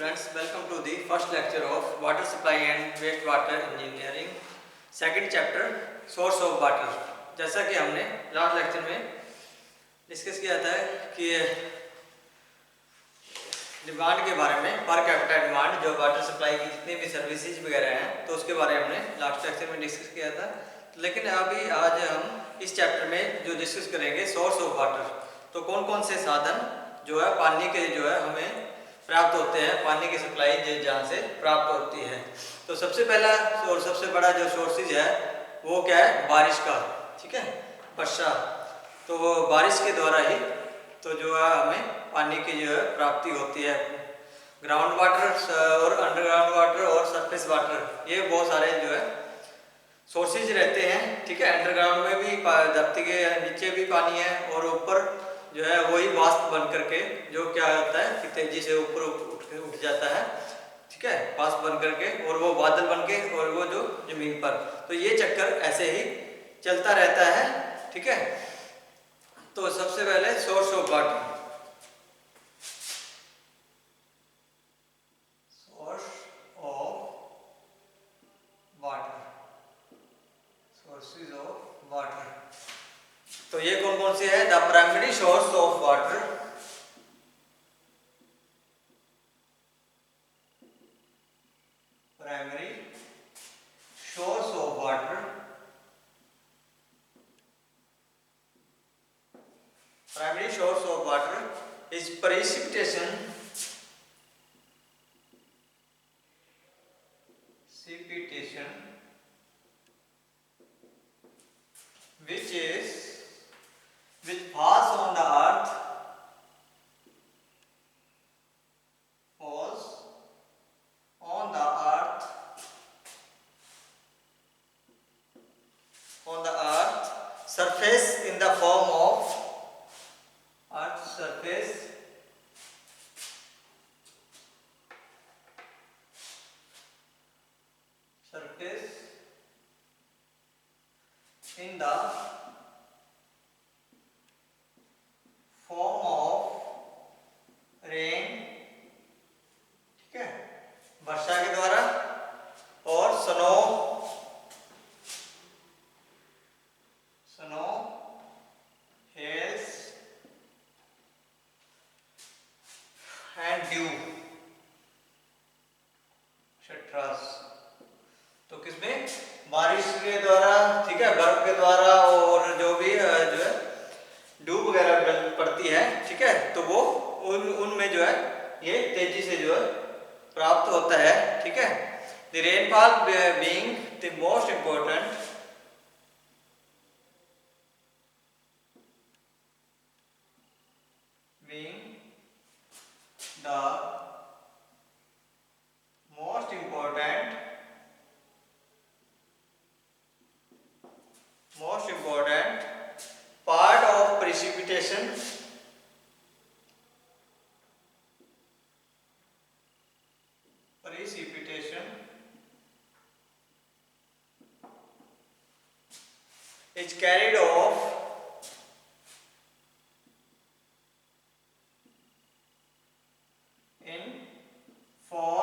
students, welcome to the first lecture of water supply and wastewater engineering, second chapter source of water। जैसा कि हमने last lecture में discuss किया था कि डिमांड के बारे में, पर कैपिटा डिमांड, जो वाटर सप्लाई की जितनी भी सर्विसेज वगैरह हैं, तो उसके बारे में हमने लास्ट लेक्चर में डिस्कस किया था। लेकिन अभी आज हम इस चैप्टर में जो डिस्कस करेंगे सोर्स ऑफ वाटर, तो कौन कौन से साधन जो है पानी के जो है हमें प्राप्त होते हैं, पानी की सप्लाई जहाँ से प्राप्त होती है। तो सबसे पहला और सबसे बड़ा जो सोर्सेज है वो क्या है? बारिश का, ठीक है, वर्षा। तो वो बारिश के द्वारा ही तो जो है हमें पानी की जो है प्राप्ति होती है। ग्राउंड वाटर और अंडरग्राउंड वाटर और सरफेस वाटर, ये बहुत सारे जो है सोर्सेज रहते हैं, ठीक है। अंडरग्राउंड में भी धरती के नीचे भी पानी है और ऊपर जो है वही वाष्प बन करके जो क्या होता है कि तेजी से ऊपर उठ जाता है, ठीक है, वाष्प बन करके, और वो बादल बन के और वो जो जमीन पर, तो ये चक्कर ऐसे ही चलता रहता है, ठीक है। तो सबसे पहले source of water, source of water, sources of water. तो ये कौन कौन से है? The primary source of water, primary source of water, primary source of water is precipitation, precipitation which falls on the earth, falls on the earth, on the earth surface in the form of earth surface, surface in the form of rain, ठीक है, वर्षा के द्वारा, और snow, snow, hails and dew, etcetera. तो किसमें? बारिश के द्वारा, ठीक है, बर्फ के द्वारा, और जो भी जो है ड्यू वगैरह पड़ती है, ठीक है, तो वो उनमें जो है ये तेजी से जो है प्राप्त होता है, ठीक है। The rainfall being the most important, being the most important, most important part of precipitation, precipitation is carried off in for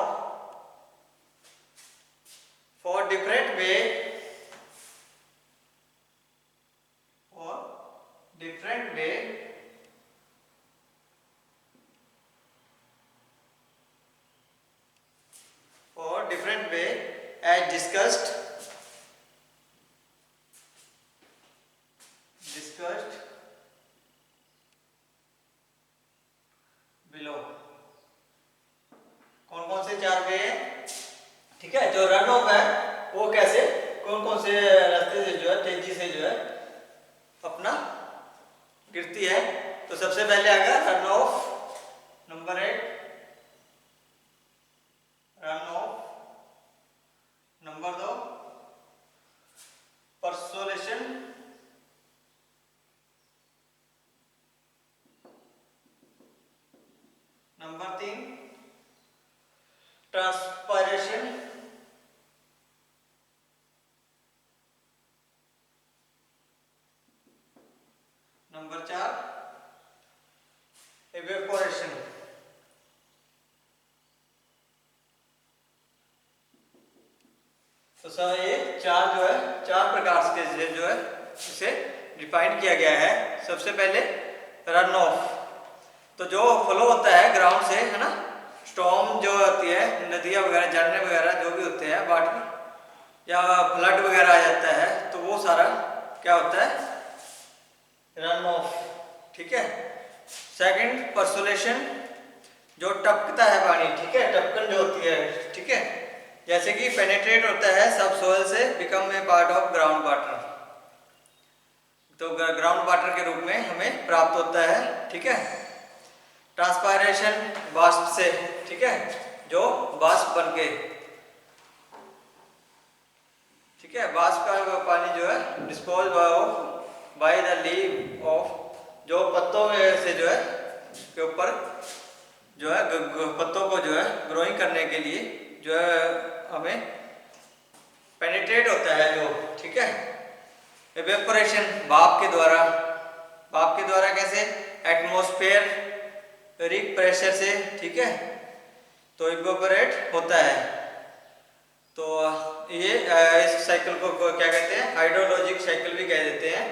different way, different way for different way as discussed below। कौन कौन से चार वे हैं, ठीक है। जो run of है वो कैसे, कौन कौन से रास्ते से जो है तेजी से जो है अपना गिरती है। तो सबसे पहले आएगा run off, number 1 run off, number 2 percolation, number 3 transpiration, number 4 evaporation। तो सर ये चार जो है, चार प्रकार से जो है इसे डिफाइन किया गया है। सबसे पहले रन ऑफ, तो जो फ्लो होता है ग्राउंड से, है ना, स्टॉर्म जो होती है, नदियाँ वगैरह, झरने वगैरह जो भी होते हैं, वाटर या फ्लड वगैरह आ जाता है, तो वो सारा क्या होता है, रन ऑफ। ठीक है। सेकंड पर्सोलेशन, जो टपकता है पानी, ठीक है, टपकन जो होती है, ठीक है, जैसे कि पेनेट्रेट होता है सब सोइल से, become a part of ground water, तो ग्राउंड वाटर के रूप में हमें प्राप्त होता है। ठीक है। ट्रांसपायरेशन, वाष्प से, ठीक है, जो वाष्प बन के, ठीक है, वाष्प का पानी जो है dispose by the leave of, जो पत्तों में से जो है के ऊपर जो है पत्तों को जो है ग्रोइंग करने के लिए जो है हमें पेनिट्रेट होता है जो, ठीक है। इवेपोरेशन, भाप के द्वारा, भाप के द्वारा कैसे, एटमॉस्फेरिक प्रेशर से, ठीक है, तो इवेपोरेट होता है। तो ये इस साइकिल को क्या कहते हैं, हाइड्रोलॉजिक साइकिल भी कह देते हैं।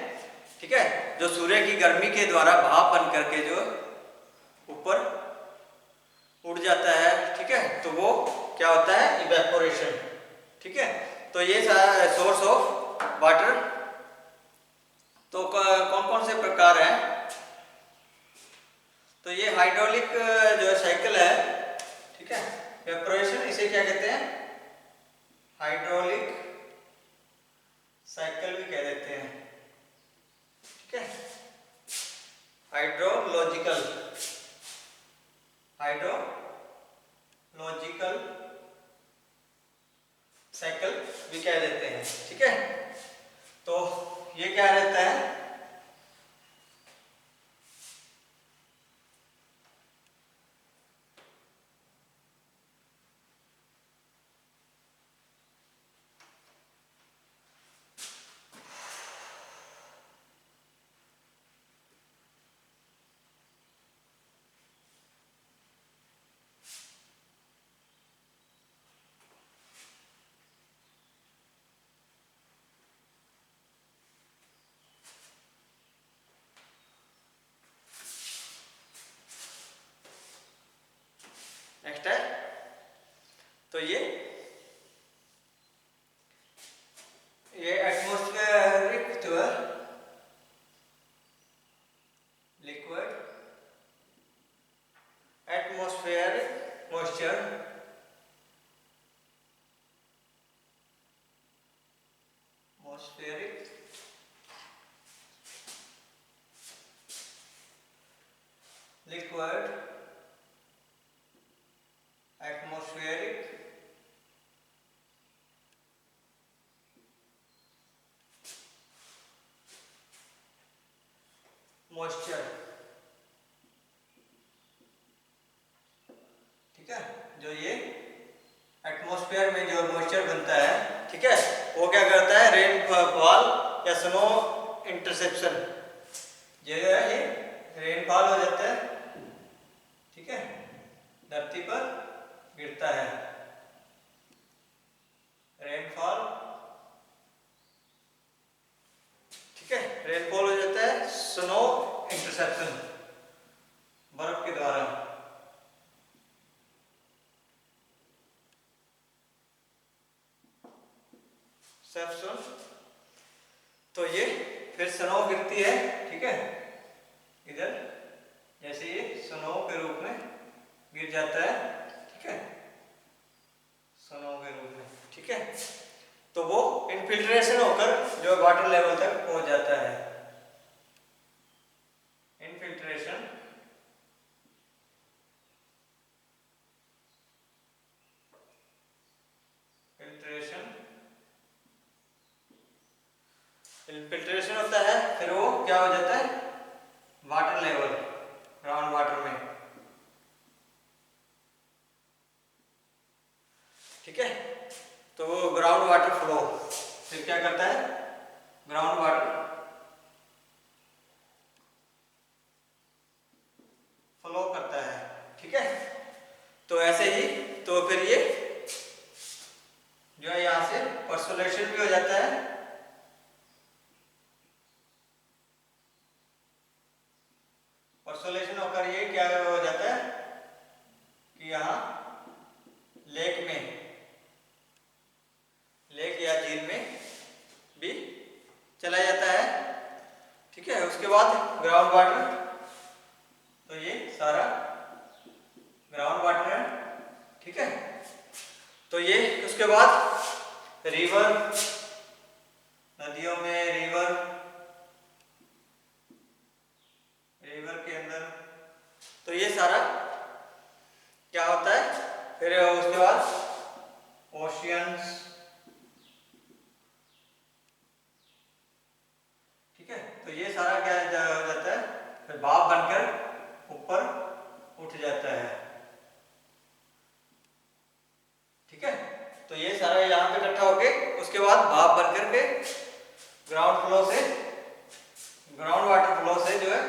ठीक है। जो सूर्य की गर्मी के द्वारा भाप बन करके जो ऊपर उड़ जाता है, ठीक है, तो वो क्या होता है, इवेपोरेशन। ठीक है। तो ये सोर्स ऑफ वाटर। तो कौन कौन से प्रकार हैं, तो ये हाइड्रोलिक जो साइकिल है, ठीक है, इवेपोरेशन, इसे क्या कहते हैं, हाइड्रोलिक साइकिल भी कह देते हैं। ठीक है। हाइड्रोलॉजिकल, हाइड्रोलॉजिकल साइकिल भी कह देते हैं। ठीक है। तो ये क्या रहता है, नेक्स्ट है, तो ये एटमॉस्फेरिक जो है liquid, atmospheric moisture, atmospheric liquid, atmospheric moisture. ठीक है। जो ये एटमॉस्फेयर में जो मॉइस्चर बनता है, ठीक है, वो क्या करता है, रेनफॉल या स्नो इंटरसेप्शन, ये रेनफॉल हो जाता है, ठीक है, धरती पर गिरता है, रेनफॉल, ठीक है, रेनफॉल हो जाता है स्नो इंटरसेप्शन, बर्फ के द्वारा। सेप्शन, तो ये फिर स्नो गिरती है, ठीक है, इधर जैसे ये स्नो के रूप में गिर जाता है, ठीक है, स्नो के रूप में, ठीक है, तो वो इनफिल्ट्रेशन होकर जो वाटर लेवल तक पहुंच जाता है, इनफिल्ट्रेशन, फिल्ट्रेशन, इनफिल्ट्रेशन होता है, फिर वो क्या हो जाता है, वाटर लेवल, ग्राउंड वाटर में, ठीक है, तो वो ग्राउंड वाटर फ्लो फिर क्या करता है, ग्राउंड वाटर फ्लो करता है। ठीक है। तो ऐसे ही, तो फिर ये जो है यहाँ से परसोलेशन भी हो जाता है, परसोलेशन होकर ये क्या हो जाता है कि यहाँ लेक या झील में भी चला जाता है। ठीक है, उसके बाद ग्राउंड वाटर, तो ये सारा ग्राउंड वाटर है। ठीक है, तो ये उसके बाद रिवर, नदियों में रिवर के अंदर, तो ये सारा क्या होता है। फिर उसके बाद ओशियंस, ठीक है, तो ये सारा क्या हो जाता है, फिर भाप बनकर ऊपर उठ जाता है। ठीक है, तो ये सारा यहाँ पे इकट्ठा होके उसके बाद भाप बनकर के ग्राउंड वाटर फ्लो से जो है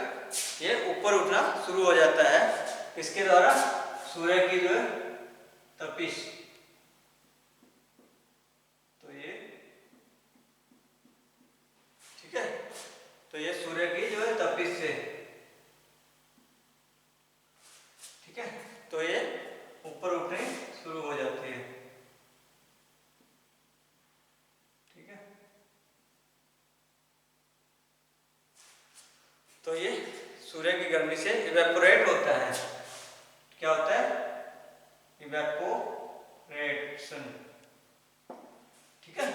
ये ऊपर उठना शुरू हो जाता है। इसके द्वारा सूर्य की जो है तपिश, तो ये ठीक है, तो ये सूर्य की जो है तपिश से, ठीक है, तो ये ऊपर उठने शुरू हो जाती है। ठीक है, तो ये सूर्य की गर्मी से इवेपोरेट होता है। क्या होता है, इवेपोरेशन। ठीक है,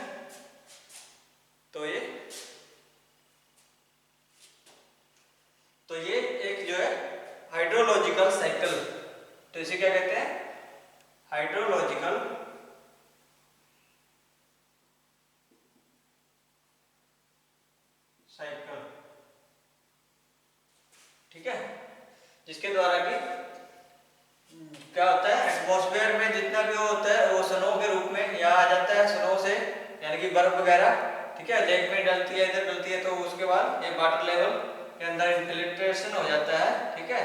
तो ये एक जो है हाइड्रोलॉजिकल साइकिल, तो इसे क्या कहते हैं, हाइड्रोलॉजिकल साइकिल। ठीक है, जिसके द्वारा कि क्या होता है, एटमॉस्फेयर में जितना भी होता है वो स्नो के रूप में यहाँ आ जाता है, स्नो से यानी कि बर्फ वगैरह। ठीक है, लेक में डलती है, इधर डलती है, तो उसके बाद ये वाटर लेवल के अंदर इन्फिल्ट्रेशन हो जाता है। ठीक है,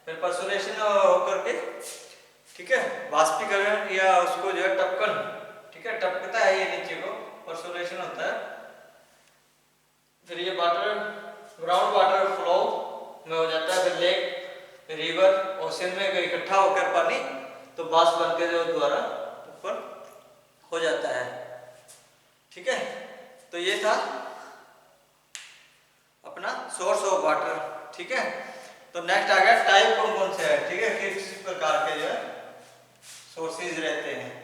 फिर परसोलेशन होकर के, ठीक है, वाष्पीकरण या उसको जो है टपकन, ठीक है, टपकता है ये नीचे को, परसोलेशन होता है। फिर ये वाटर ग्राउंड वाटर फ्लो में हो जाता है, फिर लेक, रिवर, ओशन में इकट्ठा होकर पानी तो वाष्प बनकर जो द्वारा ऊपर हो जाता है। ठीक है, तो ये था अपना सोर्स ऑफ वाटर। ठीक है, तो नेक्स्ट आ गया टाइप कौन कौन से है। ठीक है, किस प्रकार के जो है सोर्सेज रहते हैं।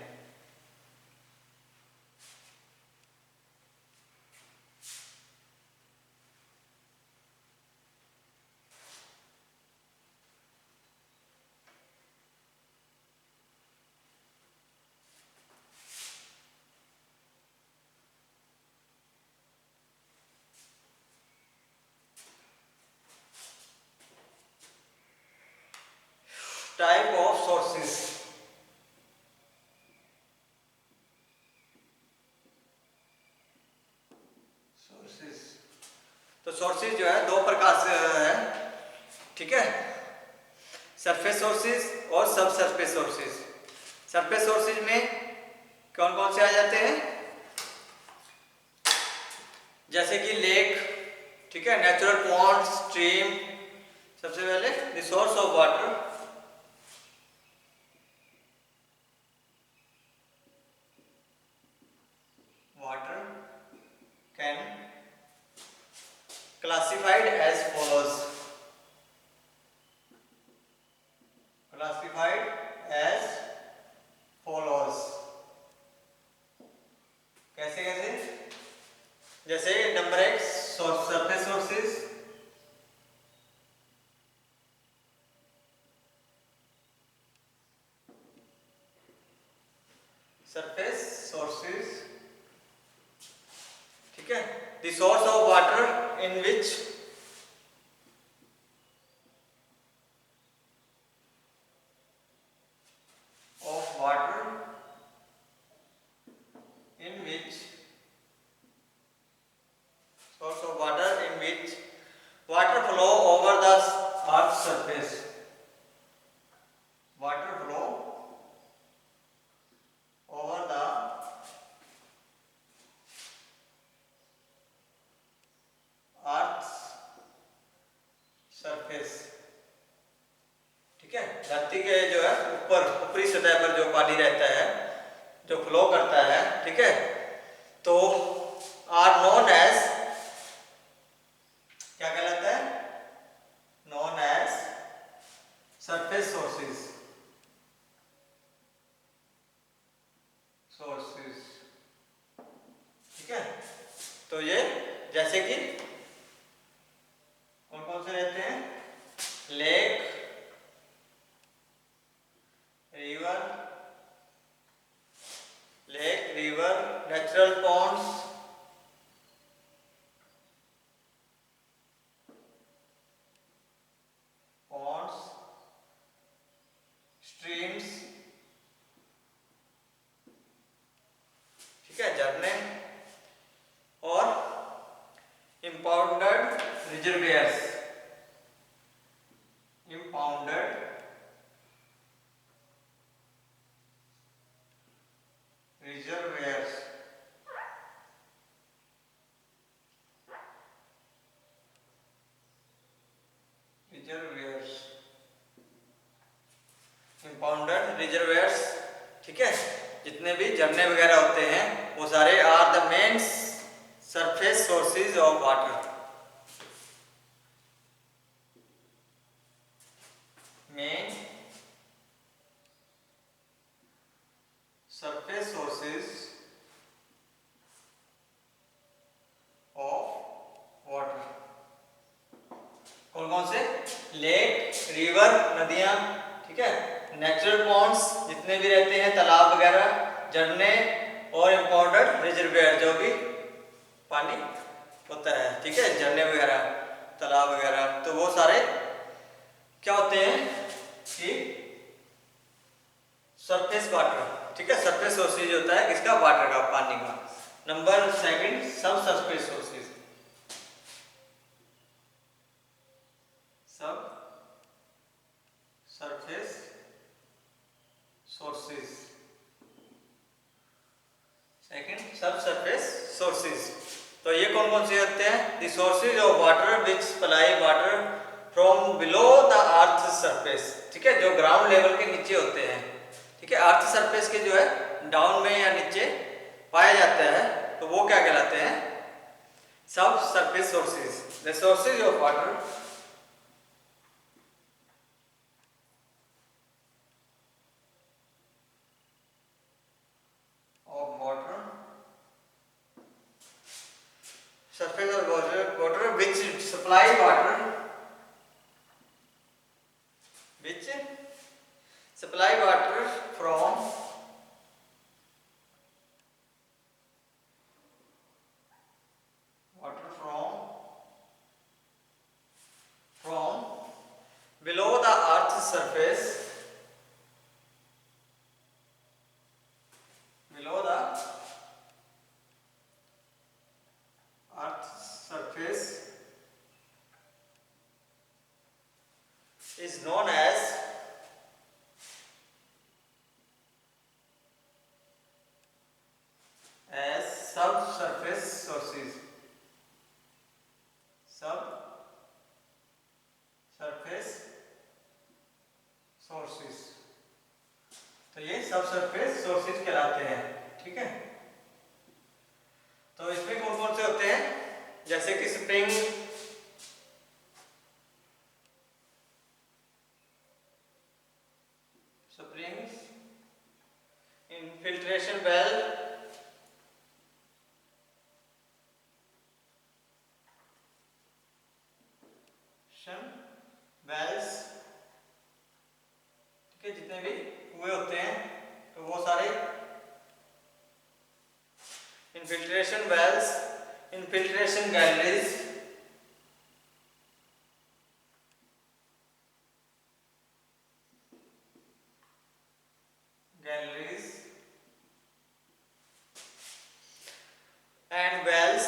टाइप ऑफ सोर्सेज, तो सोर्सेज जो है दो प्रकार से है। ठीक है, सरफेस सोर्सेज और सब सरफेस सोर्सेज। सरफेस सोर्सेज में कौन कौन से आ जाते हैं, जैसे कि लेक, ठीक है, नेचुरल पॉन्ड, स्ट्रीम। सबसे पहले the source of water, can classified as follows, classified as follows। कैसे कैसे, जैसे नंबर एक सरफेस सोर्सेज, सरफेस सोर्सेज, ठीक है, the source of water in which source of water in which water flow over the earth's surface, water flow over the जो flow करता है, ठीक है, तो आर नोन एज, क्या कहलाता है, नोन एज सरफेस सोर्सेज, ठीक है। तो ये जैसे कि कौन कौन से रहते हैं, lake, river, natural ponds, streams, ठीक है, झरने, और इम्पाउंडेड रिजर्वेयर्स, इम्पाउंडेड रिजर्वेयर्स, इम्पाउंडेड रिजर्वेयर्स, ठीक है। जितने भी झरने वगैरह होते हैं वो सारे are the main surface sources of water, main surface sources of water. कौन कौन से, लेक, रिवर, नदियां, ठीक है, नेचुरल पॉन्ड्स जितने भी रहते हैं, तालाब वगैरह, झरने, और इम्पाउंडेड रिजर्वेयर जो भी पानी होता है, ठीक है, झरने वगैरह, तालाब वगैरह, तो वो सारे क्या होते हैं कि सरफेस वाटर, ठीक है, सरफेस सोर्सेज होता है किसका, वाटर का, पानी का। नंबर सेकंड, सब सरफेस सोर्सेज, सब सरफेस सोर्सेज, सेकंड सब सरफेस सोर्सेज। तो ये कौन कौन से होते हैं, the sources of water which supply water from below the earth surface, ठीक है, जो ग्राउंड लेवल के नीचे होते हैं, ठीक है, अर्थ सरफेस के जो है डाउन में या नीचे पाया जाता है, तो वो क्या कहलाते हैं, सब surface sources. The sources of water surface of water which supply water, which supply water from below the earth's surface, below the earth's surface is known as subsurface sources, subsurface sources। तो ये subsurface sources कहलाते हैं, ठीक है। तो इसमें कौन कौन से होते हैं, जैसे कि स्प्रिंग, इनफिल्ट्रेशन वेल, वेल्स, ठीक है, जितने भी कुएं होते हैं तो वो सारे infiltration wells, infiltration galleries, and wells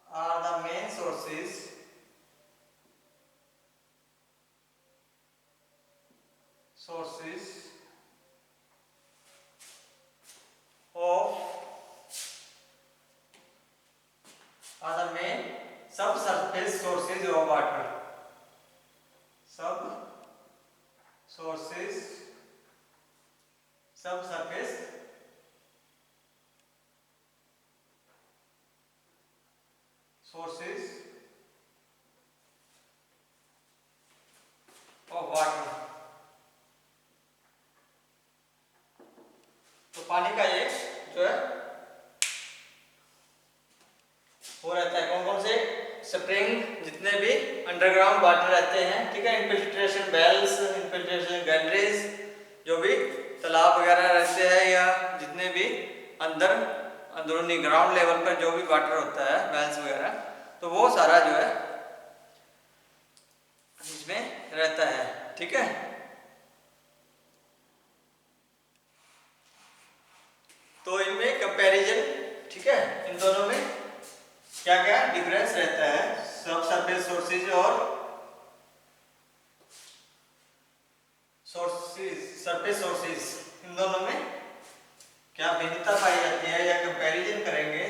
are the main sources of are the main subsurface sources of water, subsurface पानी का ये जो है वो रहता है, कौन कौन से स्प्रिंग, जितने भी अंडरग्राउंड वाटर रहते हैं, ठीक है, इनफिल्ट्रेशन वेल्स, इनफिल्ट्रेशन गैलरीज, जो भी तालाब वगैरह रहते हैं या जितने भी अंदर अंदरूनी ग्राउंड लेवल पर जो भी वाटर होता है, वेल्स वगैरह, तो वो सारा जो है इसमें रहता है, ठीक है। तो इनमें कंपैरिजन, ठीक है, इन दोनों में क्या क्या डिफरेंस रहता है, सब सरफेस सोर्सेज और सरफेस सोर्सेज, इन दोनों में क्या भिन्नता पाई जाती है या कंपैरिजन करेंगे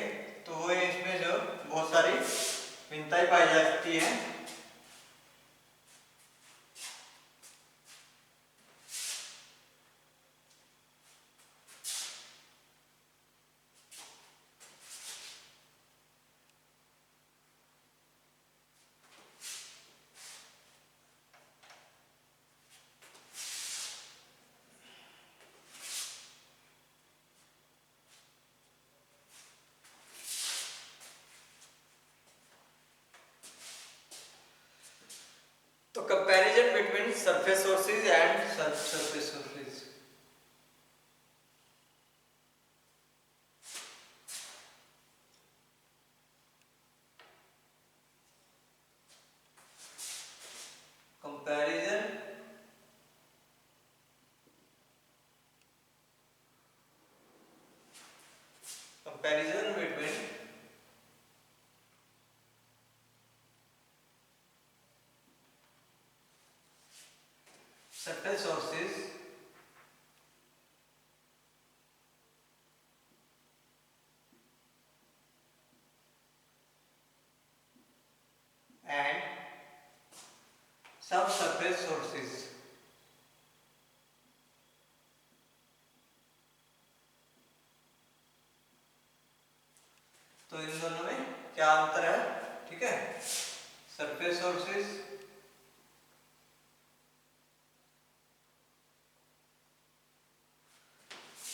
तो वो इसमें जो बहुत सारी भिन्नताएं पाई जाती हैं। तो comparison between surface sources and surface sources, comparison comparison between surface sources and subsurface sources। तो इन दोनों में क्या अंतर है, ठीक है, सरफेस सोर्सेज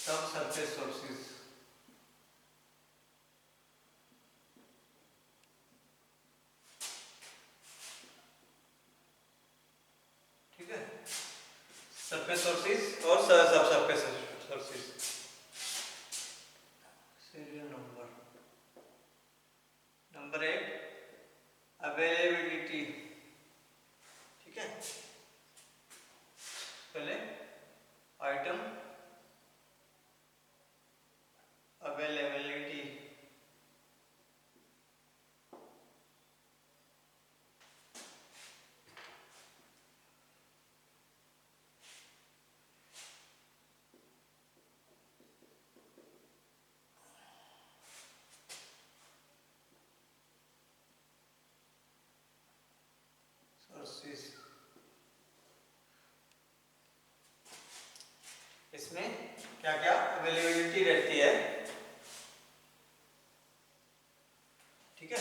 सबसरफेस सोर्सेज, ठीक है, सरफेस सोर्सेज और subsurface sources. Serial number 1 availability, ठीक है, पहले आइटम अवेलेबिलिटी, सोर्सेज, इसमें क्या क्या अवेलेबिलिटी रहती है, ठीक है।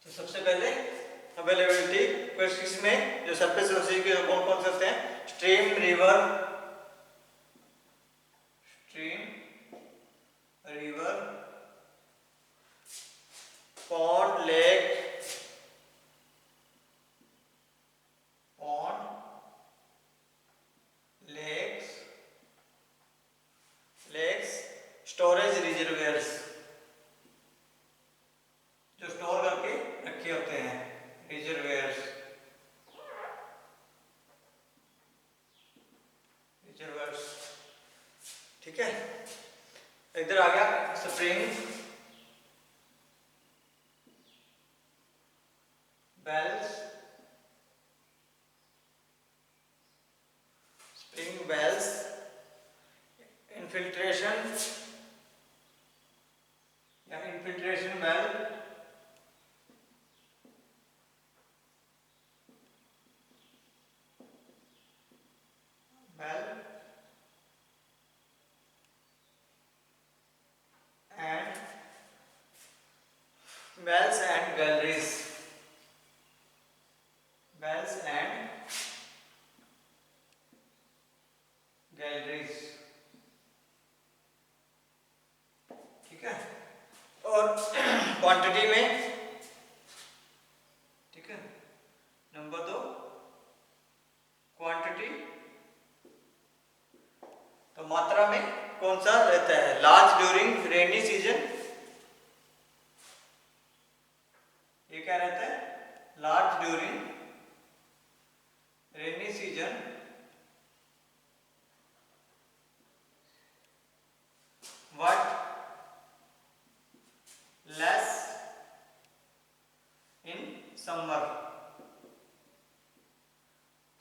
तो सबसे पहले अवेलेबिलिटी क्वेश्चन में जो सरफेस सोर्सेज के कौन कौन से होते हैं, stream, river, pond, lake, lakes, storage reservoirs, जो स्टोर करके रखे होते हैं, रिजर्वेयर्स, ठीक है। इधर आ गया spring, wells, spring wells, infiltration या इनफिल्ट्रेशन वेल, and और क्वांटिटी में, ठीक है। नंबर 2 क्वांटिटी, तो मात्रा में कौन सा रहता है, लार्ज ड्यूरिंग रेनी सीजन, ये क्या रहता है, large during rainy season, what less in summer,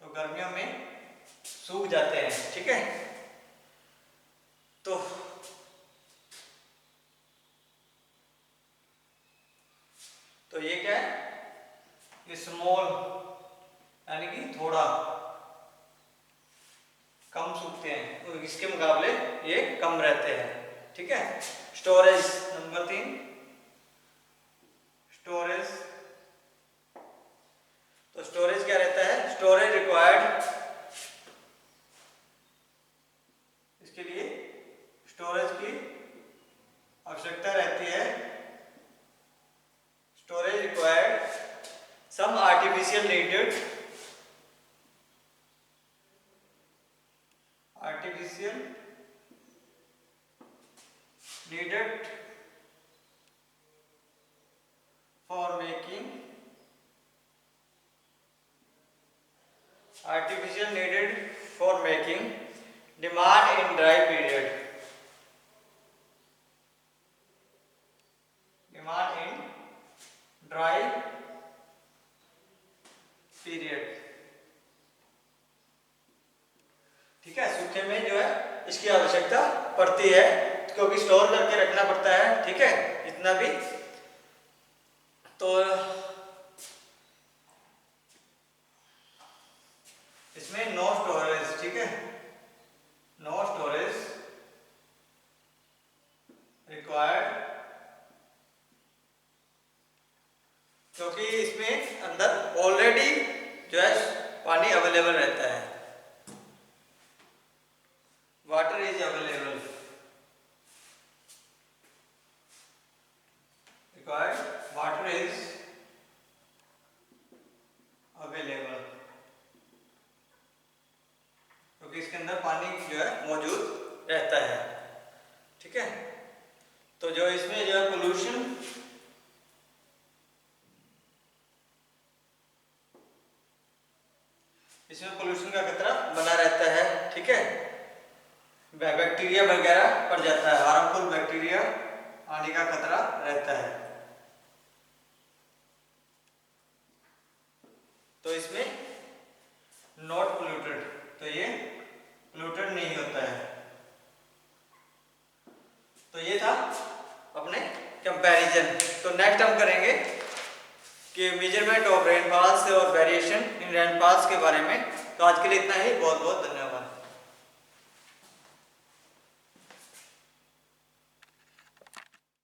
तो गर्मियों में सूख जाते हैं, ठीक है। तो ये क्या है, ये स्मॉल यानी कि थोड़ा कम सूखते हैं, तो इसके मुकाबले ये कम रहते हैं, ठीक है। स्टोरेज, नंबर 3 स्टोरेज, तो स्टोरेज क्या रहता है, स्टोरेज रिक्वायर्ड, इसके लिए स्टोरेज की आवश्यकता रहती है, storage required some artificial needed, for making artificial needed for making demand in dry period, demand in dry period, ठीक है। सूखे में जो है इसकी आवश्यकता पड़ती है क्योंकि स्टोर करके रखना पड़ता है, ठीक है, इतना भी। तो इसमें नो स्टोरेज, ठीक है, नो स्टोरेज रिक्वायर्ड, क्योंकि इसमें अंदर ऑलरेडी जो है पानी अवेलेबल रहता है, water is available, required water is available, क्योंकि इसके अंदर पानी जो है मौजूद रहता है, ठीक है। तो जो इसमें जो है पोल्यूशन, इसमें पोल्यूशन का खतरा बना रहता है, ठीक है, बैक्टीरिया वगैरह पड़ जाता है, हार्मफुल बैक्टीरिया आने का खतरा रहता है। तो इसमें नॉट पोल्यूटेड, तो ये पोल्यूटेड नहीं होता है। तो ये था अपने कंपैरिजन। तो नेक्स्ट हम करेंगे कि मेजरमेंट ऑफ रेनफॉल्स और वेरिएशन इन रेनफॉल्स के बारे में। तो आज के लिए इतना ही, बहुत बहुत धन्यवाद।